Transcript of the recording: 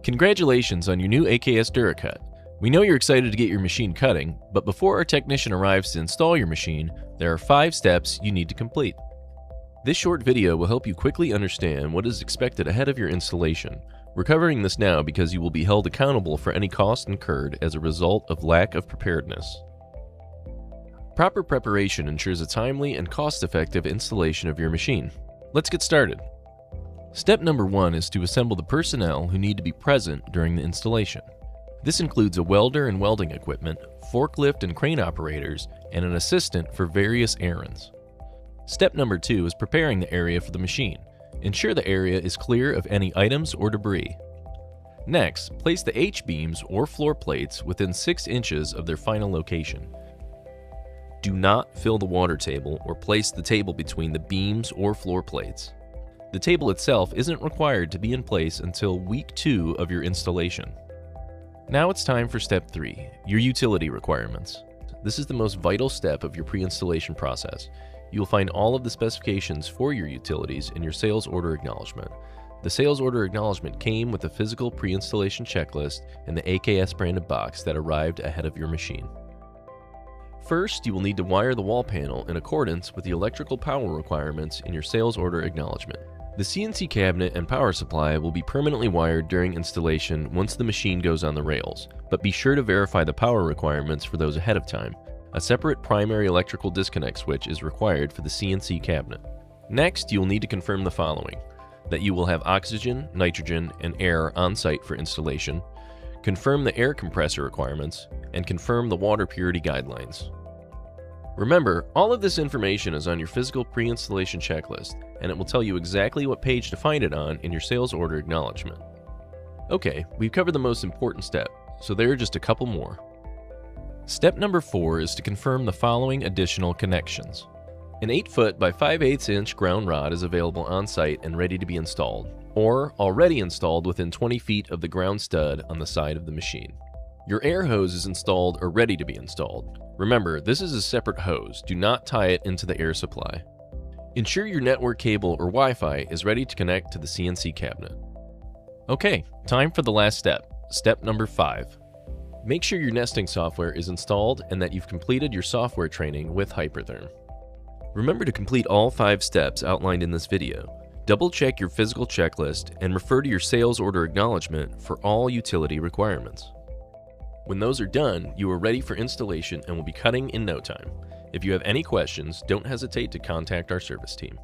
Congratulations on your new AKS dura-kut. We know you're excited to get your machine cutting, but before our technician arrives to install your machine, there are 5 steps you need to complete. This short video will help you quickly understand what is expected ahead of your installation. We're covering this now because you will be held accountable for any cost incurred as a result of lack of preparedness. Proper preparation ensures a timely and cost-effective installation of your machine. Let's get started. Step number 1 is to assemble the personnel who need to be present during the installation. This includes a welder and welding equipment, forklift and crane operators, and an assistant for various errands. Step number 2 is preparing the area for the machine. Ensure the area is clear of any items or debris. Next, place the H-beams or floor plates within 6 inches of their final location. Do not fill the water table or place the table between the beams or floor plates. The table itself isn't required to be in place until week 2 of your installation. Now it's time for step 3, your utility requirements. This is the most vital step of your pre-installation process. You will find all of the specifications for your utilities in your sales order acknowledgement. The sales order acknowledgement came with a physical pre-installation checklist in the AKS branded box that arrived ahead of your machine. First, you will need to wire the wall panel in accordance with the electrical power requirements in your sales order acknowledgement. The CNC cabinet and power supply will be permanently wired during installation once the machine goes on the rails, but be sure to verify the power requirements for those ahead of time. A separate primary electrical disconnect switch is required for the CNC cabinet. Next, you will need to confirm the following: that you will have oxygen, nitrogen, and air on site for installation, confirm the air compressor requirements, and confirm the water purity guidelines. Remember, all of this information is on your physical pre-installation checklist, and it will tell you exactly what page to find it on in your sales order acknowledgement. Okay, we've covered the most important step, so there are just a couple more. Step number 4 is to confirm the following additional connections. An 8-foot by 5/8 inch ground rod is available on site and ready to be installed, or already installed within 20 feet of the ground stud on the side of the machine. Your air hose is installed or ready to be installed. Remember, this is a separate hose. Do not tie it into the air supply. Ensure your network cable or Wi-Fi is ready to connect to the CNC cabinet. Okay, time for the last step. Step number 5. Make sure your nesting software is installed and that you've completed your software training with Hypertherm. Remember to complete all 5 steps outlined in this video. Double-check your physical checklist and refer to your sales order acknowledgement for all utility requirements. When those are done, you are ready for installation and will be cutting in no time. If you have any questions, don't hesitate to contact our service team.